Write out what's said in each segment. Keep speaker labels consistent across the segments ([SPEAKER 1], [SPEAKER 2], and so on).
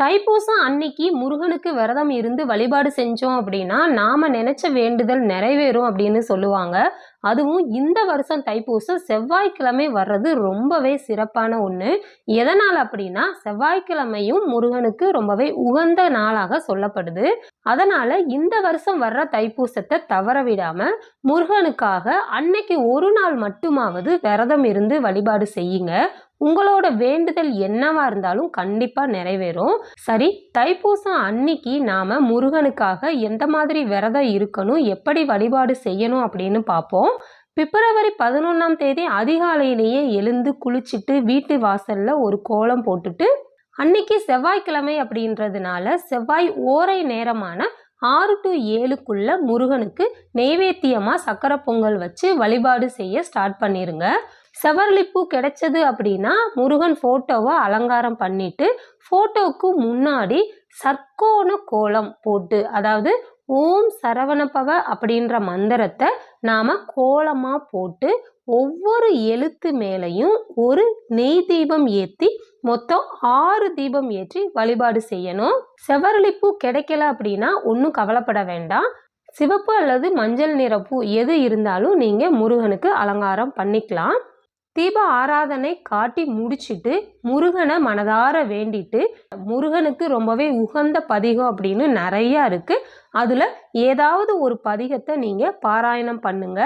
[SPEAKER 1] தைப்பூசம் அன்னைக்கு முருகனுக்கு விரதம் இருந்து வழிபாடு செஞ்சோம் அப்படின்னா நாம நினைச்ச வேண்டுதல் நிறைவேறும் அப்படின்னு சொல்லுவாங்க. அதுவும் இந்த வருஷம் தைப்பூசம் செவ்வாய்க்கிழமை வர்றது ரொம்பவே சிறப்பான ஒண்ணு. எதனால் அப்படின்னா செவ்வாய்க்கிழமையும் முருகனுக்கு ரொம்பவே உகந்த நாளாக சொல்லப்படுது. அதனால இந்த வருஷம் வர்ற தைப்பூசத்தை தவற விடாம முருகனுக்காக அன்னைக்கு ஒரு நாள் மட்டுமாவது விரதம் இருந்து வழிபாடு செய்யுங்க. உங்களோட வேண்டுதல் என்னவா இருந்தாலும் கண்டிப்பா நிறைவேறும். சரி, தைப்பூசம் அன்னைக்கு நாம முருகனுக்காக எந்த மாதிரி விரதம் இருக்கணும், எப்படி வழிபாடு செய்யணும் அப்படின்னு பார்ப்போம். பிப்ரவரி 11ஆம் தேதி அதிகாலையிலேயே எழுந்து குளிச்சுட்டு வீட்டு வாசல்ல ஒரு கோலம் போட்டுட்டு, அன்னைக்கு செவ்வாய்க்கிழமை அப்படின்றதுனால செவ்வாய் ஓரை நேரமான 6 to 7க்குள்ள முருகனுக்கு நெய்வேத்தியமா சக்கரை பொங்கல் வச்சு வழிபாடு செய்ய ஸ்டார்ட் பண்ணிருங்க. செவரளிப்பூ கிடைச்சது அப்படின்னா முருகன் போட்டோவை அலங்காரம் பண்ணிட்டு போட்டோவுக்கு முன்னாடி சர்க்கோண கோலம் போட்டு, அதாவது ஓம் சரவணபவ அப்படின்ற மந்திரத்தை நாம கோலமா போட்டு ஒவ்வொரு எழுத்து மேலையும் ஒரு நெய் தீபம் ஏற்றி மொத்தம் 6 தீபம் ஏற்றி வழிபாடு செய்யணும். செவரளிப்பூ கிடைக்கல அப்படின்னா ஒன்றும் கவலைப்பட வேண்டாம். சிவப்பு அல்லது மஞ்சள் நிற பூ எது இருந்தாலும் நீங்க முருகனுக்கு அலங்காரம் பண்ணிக்கலாம். தீப ஆராதனை காட்டி முடிச்சிட்டு முருகனை மனதார வேண்டிட்டு, முருகனுக்கு ரொம்பவே உகந்த பதிகம் அப்படின்னு நிறைய இருக்கு. அதுல ஏதாவது ஒரு பதிகத்தை நீங்க பாராயணம் பண்ணுங்க.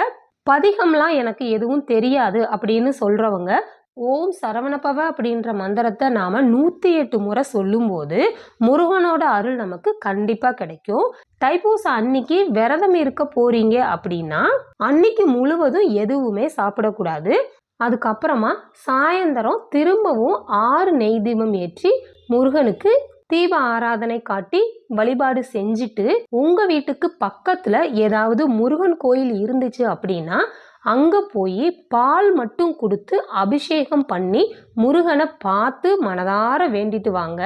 [SPEAKER 1] பதிகம்லாம் எனக்கு எதுவும் தெரியாது அப்படின்னு சொல்றவங்க ஓம் சரவணபவ அப்படின்ற மந்திரத்தை நாம 108 முறை சொல்லும்போது முருகனோட அருள் நமக்கு கண்டிப்பா கிடைக்கும். தைப்பூசம் அன்னைக்கு விரதம் இருக்க போறீங்க அப்படின்னா அன்னைக்கு முழுவதும் எதுவுமே சாப்பிடக்கூடாது. அதுக்கப்புறமா சாயந்தரம் திரும்பவும் 6 நெய் தீபம் ஏற்றி முருகனுக்கு தீப ஆராதனை காட்டி வழிபாடு செஞ்சுட்டு உங்க வீட்டுக்கு பக்கத்துல ஏதாவது முருகன் கோயில் இருந்துச்சு அப்படின்னா அங்க போய் பால் மட்டும் கொடுத்து அபிஷேகம் பண்ணி முருகனை பார்த்து மனதார வேண்டிட்டு வாங்க.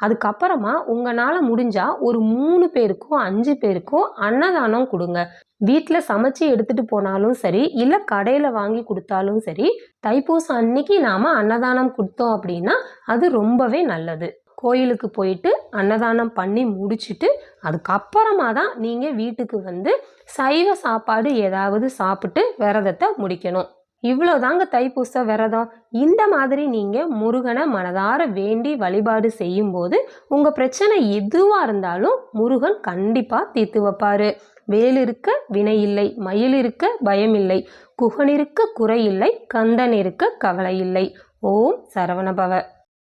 [SPEAKER 1] அதுக்கப்புறமா உங்களால முடிஞ்சா ஒரு 3 பேருக்கோ 5 பேருக்கோ அன்னதானம் கொடுங்க. வீட்டில் சமைச்சு எடுத்துட்டு போனாலும் சரி, இல்லை கடையில் வாங்கி கொடுத்தாலும் சரி, தைப்பூசம் அன்னைக்கு நாம அன்னதானம் கொடுத்தோம் அப்படின்னா அது ரொம்பவே நல்லது. கோயிலுக்கு போயிட்டு அன்னதானம் பண்ணி முடிச்சுட்டு அதுக்கப்புறமா தான் நீங்க வீட்டுக்கு வந்து சைவ சாப்பாடு ஏதாவது சாப்பிட்டு விரதத்தை முடிக்கணும். இவ்வளோதாங்க தைப்பூச விரதம். இந்த மாதிரி நீங்க முருகனை மனதார வேண்டி வழிபாடு செய்யும் போது உங்க பிரச்சனை எதுவா இருந்தாலும் முருகன் கண்டிப்பா தீர்த்து வைப்பாரு. வேல் இருக்க வினை இல்லை, மயில் இருக்க பயம் இல்லை, குகன் இருக்க குறை இல்லை, கந்தன் இருக்க கவலை இல்லை. ஓம் சரவணபவ.